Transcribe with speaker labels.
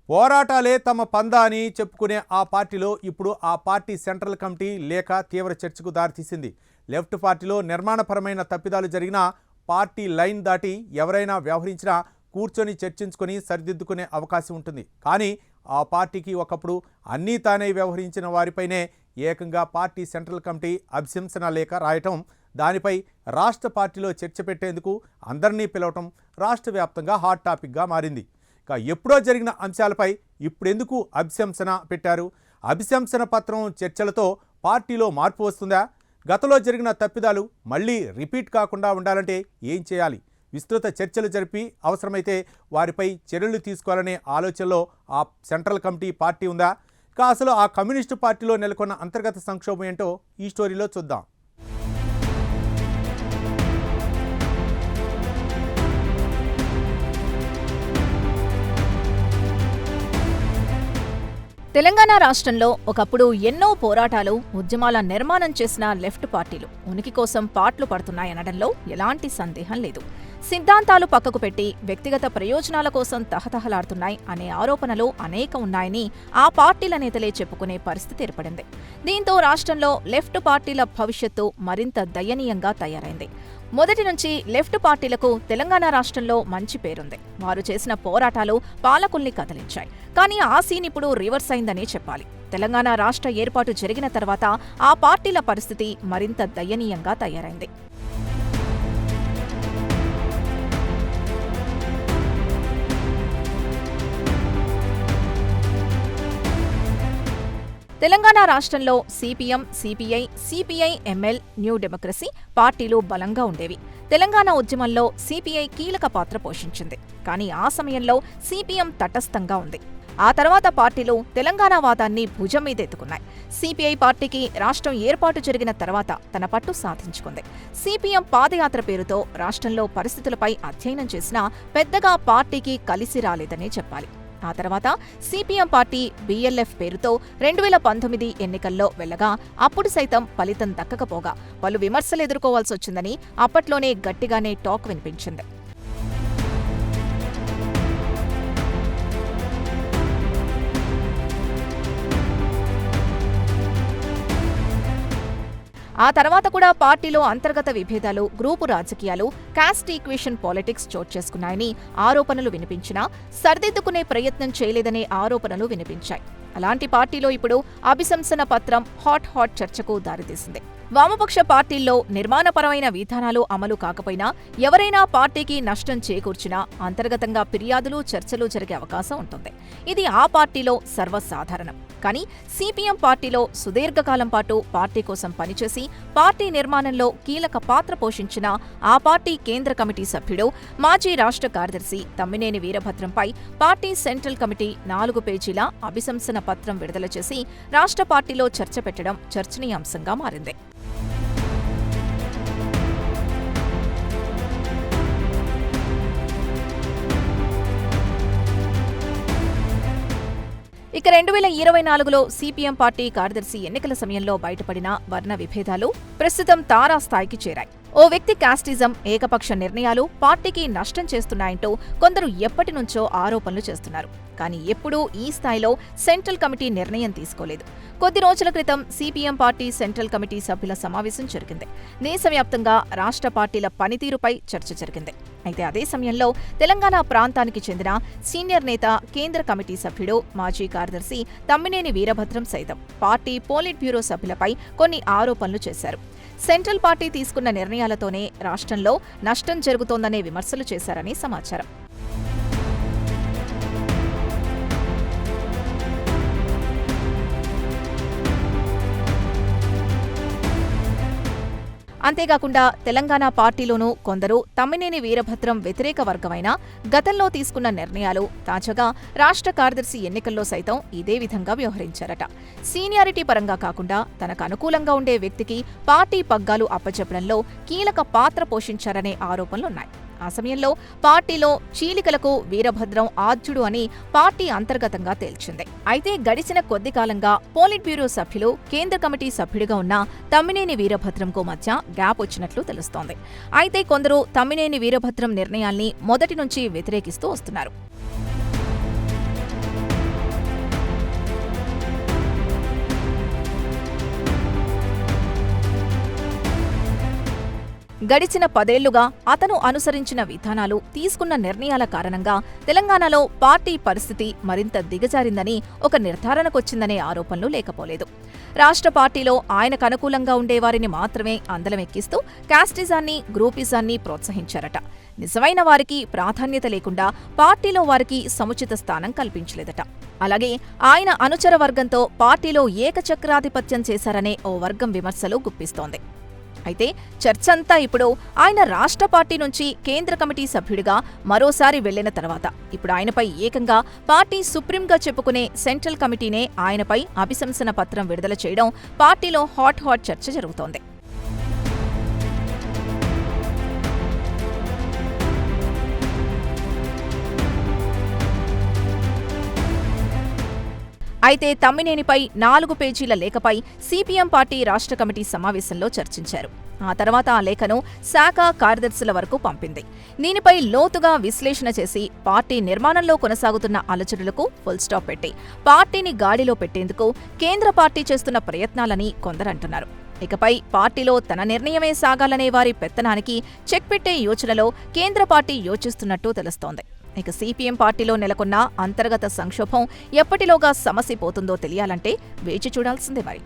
Speaker 1: పోరాటాలే తమ పందా అని చెప్పుకునే ఆ పార్టీలో ఇప్పుడు ఆ పార్టీ సెంట్రల్ కమిటీ లేఖ తీవ్ర చర్చకు దారితీసింది. లెఫ్ట్ పార్టీలో నిర్మాణపరమైన తప్పిదాలు జరిగినా పార్టీ లైన్ దాటి ఎవరైనా వ్యవహరించినా కూర్చొని చర్చించుకొని సరిదిద్దుకునే అవకాశం ఉంటుంది. కానీ ఆ పార్టీకి ఒకప్పుడు అన్నీ తానే వ్యవహరించిన వారిపైనే ఏకంగా పార్టీ సెంట్రల్ కమిటీ అభిశంసన లేఖ రాయటం, దానిపై రాష్ట్ర పార్టీలో చర్చ పెట్టేందుకు అందరినీ పిలవటం రాష్ట్ర వ్యాప్తంగా హాట్ టాపిక్గా మారింది. ఎప్పుడో జరిగిన అంశాలపై ఇప్పుడెందుకు అభిశంసన పెట్టారు? అభిశంసన పత్రం చర్చలతో పార్టీలో మార్పు వస్తుందా? గతంలో జరిగిన తప్పిదాలు మళ్ళీ రిపీట్ కాకుండా ఉండాలంటే ఏం చేయాలి? విస్తృత చర్చలు జరిపి అవసరమైతే వారిపై చర్యలు తీసుకోవాలనే ఆలోచనలో ఆ సెంట్రల్ కమిటీ పార్టీ ఉందా? అసలు ఆ కమ్యూనిస్టు పార్టీలో నెలకొన్న అంతర్గత సంక్షోభం ఏంటో ఈ స్టోరీలో చూద్దాం.
Speaker 2: తెలంగాణ రాష్ట్రంలో ఒకప్పుడు ఎన్నో పోరాటాలు, ఉద్యమాల నిర్మాణం చేసిన లెఫ్ట్ పార్టీలు ఉనికి కోసం పాట్లు పడుతున్నాయనడంలో ఎలాంటి సందేహం లేదు. సిద్ధాంతాలు పక్కకు పెట్టి వ్యక్తిగత ప్రయోజనాల కోసం తహతహలాడుతున్నాయి అనే ఆరోపణలు అనేక ఉన్నాయని ఆ పార్టీల నేతలే చెప్పుకునే పరిస్థితి ఏర్పడింది. దీంతో రాష్ట్రంలో లెఫ్ట్ పార్టీల భవిష్యత్తు మరింత దయనీయంగా తయారైంది. మొదటి నుంచి లెఫ్ట్ పార్టీలకు తెలంగాణ రాష్ట్రంలో మంచి పేరుంది. వారు చేసిన పోరాటాలు పాలకుల్ని కదిలించాయి. కానీ ఆ సీన్ ఇప్పుడు రివర్స్ అయిందనే చెప్పాలి. తెలంగాణ రాష్ట్ర ఏర్పాటు జరిగిన తర్వాత ఆ పార్టీల పరిస్థితి మరింత దయనీయంగా తయారైంది. తెలంగాణ రాష్ట్రంలో CPM, CPI, CPI ML, new democracy పార్టీలు బలంగా ఉండేవి. తెలంగాణ ఉద్యమంలో సిపిఐ కీలక పాత్ర పోషించింది. కానీ ఆ సమయంలో సిపిఎం తటస్థంగా ఉంది. ఆ తర్వాత పార్టీలు తెలంగాణ వాదాన్ని భుజం మీద ఎత్తుకున్నాయి. సిపిఐ పార్టీకి రాష్ట్రం ఏర్పాటు జరిగిన తర్వాత తన పట్టు సాధించుకుంది. సిపిఎం పాదయాత్ర పేరుతో రాష్ట్రంలో పరిస్థితులపై అధ్యయనం చేసినా పెద్దగా పార్టీకి కలిసి రాలేదనే చెప్పాలి. ఆ తర్వాత సిపిఎం పార్టీ బిఎల్ఎఫ్ పేరుతో 2019 ఎన్నికల్లో వెళ్లగా అప్పుడు సైతం ఫలితం దక్కకపోగా పలు విమర్శలు ఎదుర్కోవాల్సొచ్చిందని అప్పట్లోనే గట్టిగానే టాక్ వినిపించింది. ఆ తర్వాత కూడా పార్టీలో అంతర్గత విభేదాలు, గ్రూపు రాజకీయాలు, కాస్ట్ ఈక్వేషన్ పాలిటిక్స్ చోటు చేసుకున్నాయని ఆరోపణలు వినిపించినా సరిదిద్దుకునే ప్రయత్నం చేయలేదనే ఆరోపణలు వినిపించాయి. అలాంటి పార్టీలో ఇప్పుడు అభిశంసన పత్రం హాట్ చర్చకు దారితీసింది. వామపక్ష పార్టీల్లో నిర్మాణపరమైన విధానాలు అమలు కాకపోయినా ఎవరైనా పార్టీకి నష్టం చేకూర్చినా అంతర్గతంగా ఫిర్యాదులు, చర్చలు జరిగే అవకాశం ఉంటుంది. ఇది ఆ పార్టీలో సర్వసాధారణం. కానీ సిపిఎం పార్టీలో సుదీర్ఘకాలం పాటు పార్టీ కోసం పనిచేసి పార్టీ నిర్మాణంలో కీలక పాత్ర పోషించిన ఆ పార్టీ కేంద్ర కమిటీ సభ్యుడు, మాజీ రాష్ట్ర కార్యదర్శి తమ్మినేని వీరభద్రంపై పార్టీ సెంట్రల్ కమిటీ 4 పేజీల అభిశంసన పత్రం విడుదల చేసి రాష్ట్ర పార్టీలో చర్చ పెట్టడం చర్చనీయాంశంగా మారింది. ఇక 2024లో సిపిఎం పార్టీ కార్యదర్శి ఎన్నికల సమయంలో బయటపడిన వర్ణ విభేదాలు ప్రస్తుతం తారాస్థాయికి చేరాయి. ఓ వ్యక్తి కాస్టిజం, ఏకపక్ష నిర్ణయాలు పార్టీకి నష్టం చేస్తున్నాయంటూ కొందరు ఎప్పటినుంచో ఆరోపణలు చేస్తున్నారు. కానీ ఎప్పుడూ ఈ స్థాయిలో సెంట్రల్ కమిటీ నిర్ణయం తీసుకోలేదు. కొద్ది రోజుల క్రితం సిపిఎం పార్టీ సెంట్రల్ కమిటీ సభ్యుల సమావేశం జరిగింది. దేశవ్యాప్తంగా రాష్ట్ర పార్టీల పనితీరుపై చర్చ జరిగింది. అయితే అదే సమయంలో తెలంగాణ ప్రాంతానికి చెందిన సీనియర్ నేత, కేంద్ర కమిటీ సభ్యుడు, మాజీ కార్యదర్శి తమ్మినేని వీరభద్రం సైతం పార్టీ పోలిట్ బ్యూరో సభ్యులపై కొన్ని ఆరోపణలు చేశారు. సెంట్రల్ పార్టీ తీసుకున్న నిర్ణయాలతోనే రాష్ట్రంలో నష్టం జరుగుతోందనే విమర్శలు చేశారని సమాచారం. అంతేకాకుండా తెలంగాణ పార్టీలోనూ కొందరు తమ్మినేని వీరభద్రం వ్యతిరేక వర్గమైన గతంలో తీసుకున్న నిర్ణయాలు తాజాగా రాష్ట్ర కార్యదర్శి ఎన్నికల్లో సైతం ఇదే విధంగా వ్యవహరించారట. సీనియారిటీ పరంగా కాకుండా తనకు అనుకూలంగా ఉండే వ్యక్తికి పార్టీ పగ్గాలు అప్పచెప్పడంలో కీలక పాత్ర పోషించారనే ఆరోపణలున్నాయి. ఆ సమయంలో పార్టీలో చీలికలకు వీరభద్రం ఆద్యుడు అని పార్టీ అంతర్గతంగా తేల్చింది. అయితే గడిచిన కొద్ది కాలంగా పోలిట్ బ్యూరో సభ్యులు, కేంద్ర కమిటీ సభ్యుడిగా ఉన్న తమ్మినేని వీరభద్రంకు మధ్య గ్యాప్ వచ్చినట్లు తెలుస్తోంది. అయితే కొందరు తమ్మినేని వీరభద్రం నిర్ణయాల్ని మొదటి నుంచి వ్యతిరేకిస్తూ వస్తున్నారు. గడిచిన 10 ఏళ్లుగా అతను అనుసరించిన విధానాలు, తీసుకున్న నిర్ణయాల కారణంగా తెలంగాణలో పార్టీ పరిస్థితి మరింత దిగజారిందని ఒక నిర్ధారణకొచ్చిందనే ఆరోపణలు లేకపోలేదు. రాష్ట్ర పార్టీలో ఆయనకు అనుకూలంగా ఉండేవారిని మాత్రమే అందలమెక్కిస్తూ కాస్టిజాన్ని, గ్రూపిజాన్ని ప్రోత్సహించారట. నిజమైన వారికి ప్రాధాన్యత లేకుండా పార్టీలో వారికి సముచిత స్థానం కల్పించలేదట. అలాగే ఆయన అనుచర వర్గంతో పార్టీలో ఏకచక్రాధిపత్యం చేశారనే ఓ వర్గం విమర్శలు గుప్పిస్తోంది. అయితే చర్చంతా ఇప్పుడు ఆయన రాష్ట్ర పార్టీ నుంచి కేంద్ర కమిటీ సభ్యుడిగా మరోసారి వెళ్లిన తర్వాత ఇప్పుడు ఆయనపై ఏకంగా పార్టీ సుప్రీంగా చెప్పుకునే సెంట్రల్ కమిటీనే ఆయనపై అభిశంసన పత్రం విడుదల చేయడం పార్టీలో హాట్ చర్చ జరుగుతోంది. అయితే తమ్మినేనిపై 4 పేజీల లేఖపై సిపిఎం పార్టీ రాష్ట్ర కమిటీ సమావేశంలో చర్చించారు. ఆ తర్వాత ఆ లేఖను శాఖ కార్యదర్శుల వరకు పంపింది. దీనిపై లోతుగా విశ్లేషణ చేసి పార్టీ నిర్మాణంలో కొనసాగుతున్న అలచడులకు ఫుల్ స్టాప్ పెట్టి పార్టీని గాడిలో పెట్టేందుకు కేంద్ర పార్టీ చేస్తున్న ప్రయత్నాలని కొందరంటున్నారు. ఇకపై పార్టీలో తన నిర్ణయమే సాగాలనే వారి పెత్తనానికి చెక్ పెట్టే యోచనలో కేంద్ర పార్టీ యోచిస్తున్నట్టు తెలుస్తోంది. ఇక సిపిఎం పార్టీలో నెలకొన్న అంతర్గత సంక్షోభం ఎప్పటిలోగా సమసిపోతుందో తెలియాలంటే వేచి చూడాల్సిందే మరి.